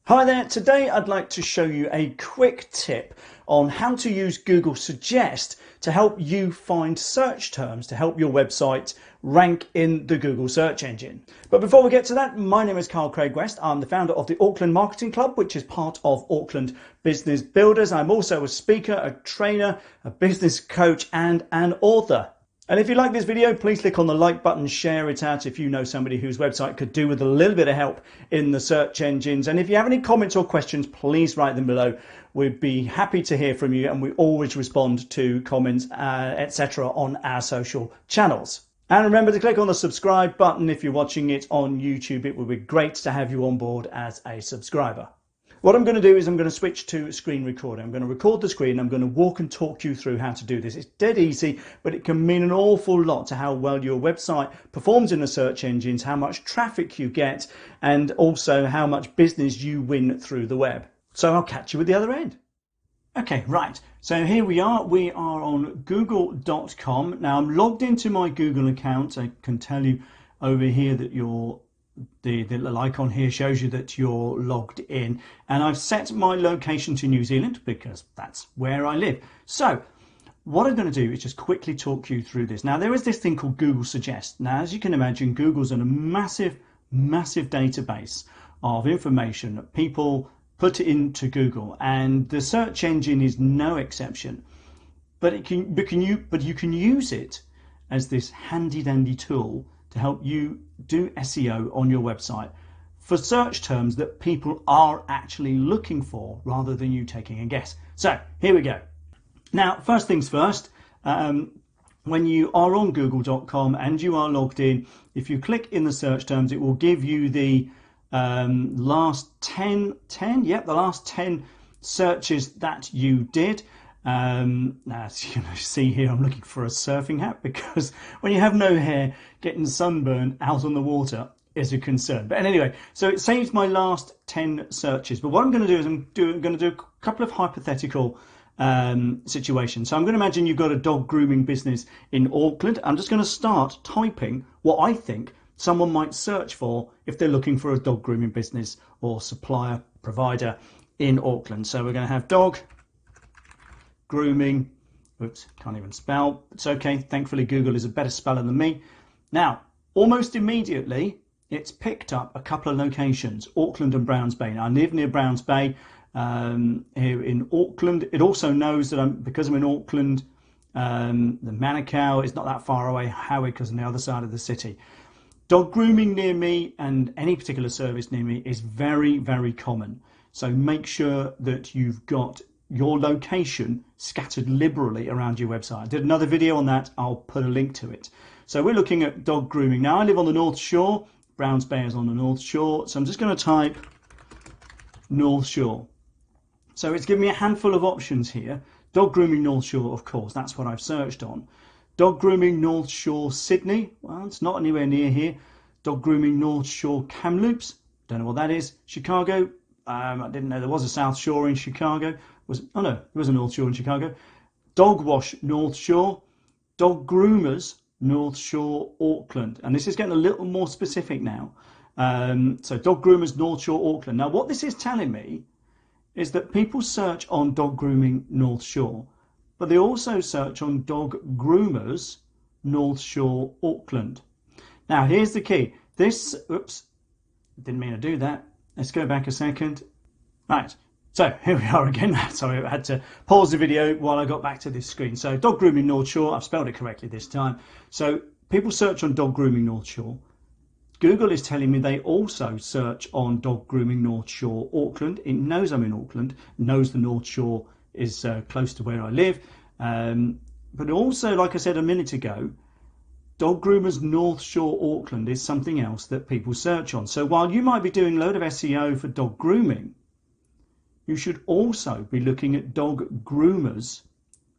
Hi there, today I'd like to show you a quick tip on how to use Google Suggest to help you find search terms to help your website rank in the Google search engine. But before we get to that, my name is Carl Craig West. I'm the founder of the Auckland Marketing Club, which is part of Auckland Business Builders. I'm also a speaker, a trainer, a business coach, and an author. And if you like this video, please click on the like button, share it out if you know somebody whose website could do with a little bit of help in the search engines. And if you have any comments or questions, please write them below. We'd be happy to hear from you, and we always respond to comments, etc. on our social channels. And remember to click on the subscribe button if you're watching it on YouTube. It would be great to have you on board as a subscriber. What I'm going to do is I'm going to switch to screen recording. I'm going to record the screen. I'm going to walk and talk you through how to do this. It's dead easy, but it can mean an awful lot to how well your website performs in the search engines, how much traffic you get, and also how much business you win through the web. So I'll catch you at the other end. Okay, right. So here we are. We are on google.com. Now I'm logged into my Google account. I can tell you over here that the little icon here shows you that you're logged in, and I've set my location to New Zealand because that's where I live. So what I'm going to do is just quickly talk you through this. Now there is this thing called Google Suggest. Now as you can imagine, Google's in a massive database of information that people put into Google, and the search engine is no exception. But you can use it as this handy dandy tool to help you do SEO on your website for search terms that people are actually looking for rather than you taking a guess. So here we go. Now, first things first, when you are on google.com and you are logged in, if you click in the search terms, it will give you the last 10 searches that you did. Now, as you see here, I'm looking for a surfing hat because when you have no hair, getting sunburned out on the water is a concern. But anyway, so it saves my last 10 searches. But what I'm going to do is I'm going to do a couple of hypothetical situations. So I'm going to imagine you've got a dog grooming business in Auckland. I'm just going to start typing what I think someone might search for if they're looking for a dog grooming business or supplier provider in Auckland. So we're going to have dog grooming. Oops, can't even spell. It's okay. Thankfully, Google is a better speller than me. Now, almost immediately, it's picked up a couple of locations, Auckland and Browns Bay. Now, I live near Browns Bay here in Auckland. It also knows that because I'm in Auckland, the Manukau is not that far away. Howick is on the other side of the city. Dog grooming near me and any particular service near me is very, very common. So make sure that you've got your location scattered liberally around your website. I did another video on that. I'll put a link to it. So we're looking at dog grooming. Now I live on the North Shore. Browns Bay is on the North Shore. So I'm just going to type North Shore. So it's given me a handful of options here. Dog grooming North Shore, of course, that's what I've searched on. Dog grooming North Shore Sydney. Well, it's not anywhere near here. Dog grooming North Shore Kamloops. Don't know what that is. Chicago. I didn't know there was a South Shore in Chicago. Oh no, there was a North Shore in Chicago. Dog wash North Shore. Dog groomers North Shore Auckland. And this is getting a little more specific now. So dog groomers North Shore Auckland. Now what this is telling me is that people search on dog grooming North Shore, but they also search on dog groomers North Shore Auckland. Now here's the key. Oops, didn't mean to do that. Let's go back a second. Right, so here we are again. Sorry, I had to pause the video while I got back to this screen. So dog grooming North Shore, I've spelled it correctly this time. So people search on dog grooming North Shore. Google is telling me they also search on dog grooming North Shore Auckland. It knows I'm in Auckland, knows the North Shore is close to where I live. But also, like I said a minute ago, dog groomers North Shore Auckland is something else that people search on. So while you might be doing a load of SEO for dog grooming, you should also be looking at dog groomers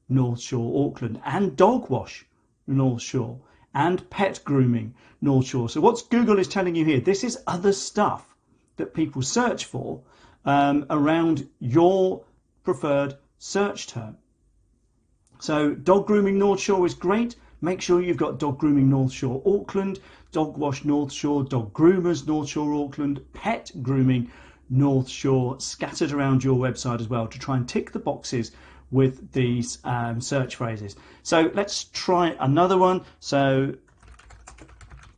North Shore Auckland and dog wash North Shore and pet grooming North Shore. So what Google is telling you here, this is other stuff that people search for around your preferred search term. So dog grooming North Shore is great. Make sure you've got dog grooming North Shore Auckland, dog wash North Shore, dog groomers North Shore Auckland, pet grooming North Shore scattered around your website as well to try and tick the boxes with these search phrases. So let's try another one. So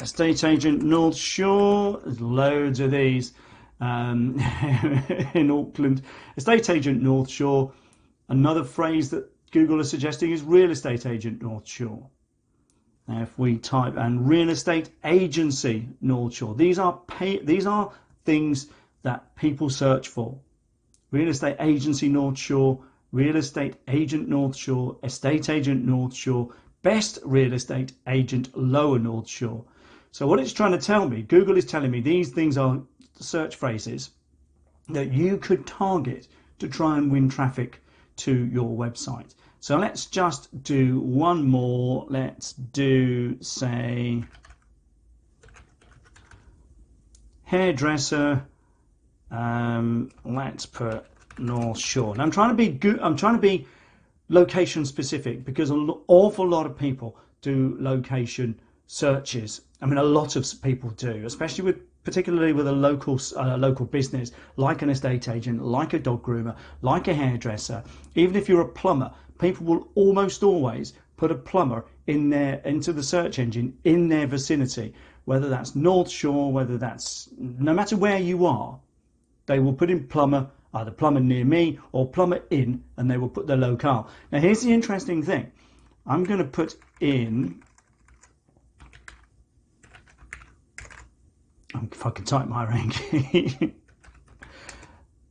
estate agent North Shore, there's loads of these in Auckland. Estate agent North Shore. Another phrase that Google is suggesting is real estate agent North Shore. Now if we type and real estate agency North Shore, these are things that people search for. Real estate agency North Shore, real estate agent North Shore, estate agent North Shore, best real estate agent Lower North Shore. So what it's trying to tell me, Google is telling me these things are search phrases that you could target to try and win traffic to your website. So let's just do one more. Let's do, say, hairdresser. Let's put North Shore. Now I'm trying to be location specific because an awful lot of people do location searches. I mean, a lot of people do, especially particularly with a local business like an estate agent, like a dog groomer, like a hairdresser. Even if you're a plumber, people will almost always put a plumber into the search engine in their vicinity, whether that's North Shore, whether that's no matter where you are, they will put in plumber, either plumber near me or plumber in, and they will put their locale. Now here's the interesting thing. I'm going to put in, if I can type Mairangi,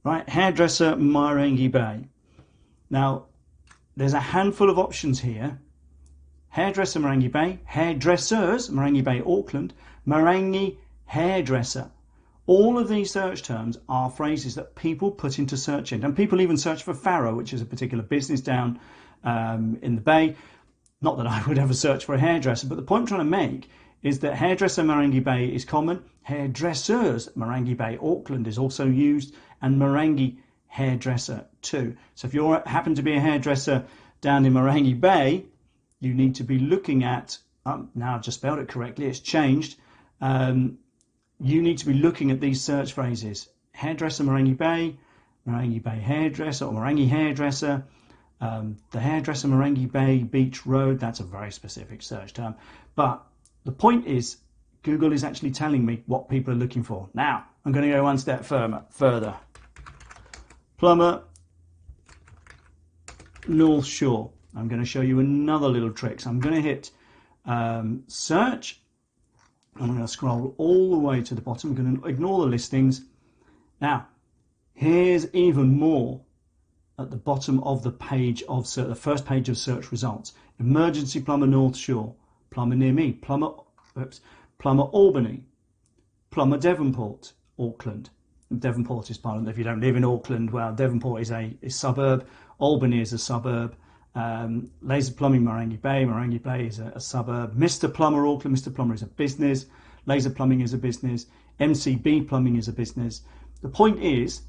right, hairdresser Mairangi Bay. Now there's a handful of options here. Hairdresser Mairangi Bay, hairdressers Mairangi Bay Auckland, Mairangi hairdresser. All of these search terms are phrases that people put into search engine, and people even search for Faro, which is a particular business down in the Bay. Not that I would ever search for a hairdresser, but the point I'm trying to make is that hairdresser Mairangi Bay is common. Hairdressers Mairangi Bay Auckland is also used, and Mairangi hairdresser too. So if you happen to be a hairdresser down in Mairangi Bay, you need to be looking at, now I've just spelled it correctly, it's changed. You need to be looking at these search phrases. Hairdresser Mairangi Bay hairdresser, or Mairangi hairdresser, the hairdresser Mairangi Bay Beach Road, that's a very specific search term. But the point is, Google is actually telling me what people are looking for. Now, I'm going to go one step further. Plumber North Shore. I'm going to show you another little trick. So I'm going to hit search. I'm going to scroll all the way to the bottom. I'm going to ignore the listings. Now, here's even more at the bottom of the page of the first page of search results. Emergency plumber North Shore, plumber near me, plumber Albany, plumber Devonport, Auckland. Devonport is part of, if you don't live in Auckland, well, Devonport is a suburb. Albany is a suburb. Laser Plumbing Mairangi Bay is a suburb. Mr. Plumber Auckland, Mr. Plumber is a business. Laser Plumbing is a business. MCB Plumbing is a business. The point is,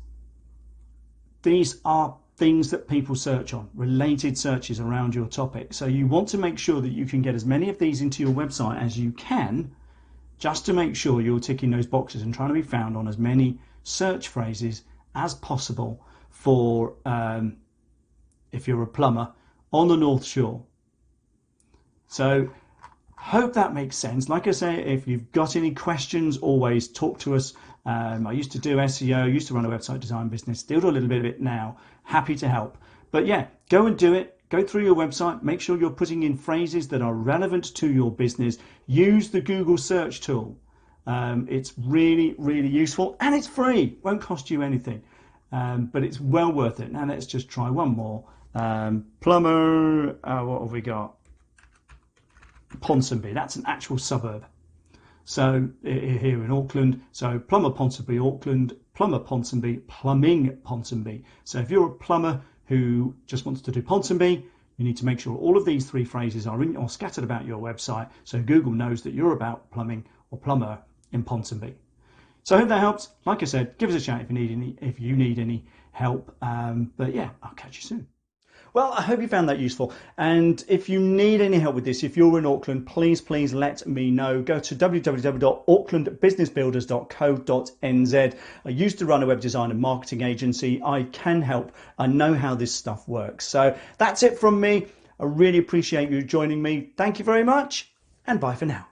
these are things that people search on, related searches around your topic. So you want to make sure that you can get as many of these into your website as you can, just to make sure you're ticking those boxes and trying to be found on as many search phrases as possible for, if you're a plumber, on the North Shore. So hope that makes sense. Like I say, if you've got any questions, always talk to us. I used to do SEO, used to run a website design business, still do a little bit of it now. Happy to help. But yeah, go and do it. Go through your website, make sure you're putting in phrases that are relevant to your business. Use the Google search tool. It's really, really useful, and it's free. Won't cost you anything, but it's well worth it. Now let's just try one more. Plumber, what have we got? Ponsonby, that's an actual suburb. So here in Auckland, so plumber Ponsonby, Auckland, plumber Ponsonby, plumbing Ponsonby. So if you're a plumber who just wants to do Ponsonby, you need to make sure all of these three phrases are in or scattered about your website, so Google knows that you're about plumbing or plumber in Ponsonby. So I hope that helps. Like I said, give us a shout if you need any help. But yeah, I'll catch you soon. Well, I hope you found that useful. And if you need any help with this, if you're in Auckland, please let me know. Go to www.aucklandbusinessbuilders.co.nz. I used to run a web design and marketing agency. I can help. I know how this stuff works. So that's it from me. I really appreciate you joining me. Thank you very much, and bye for now.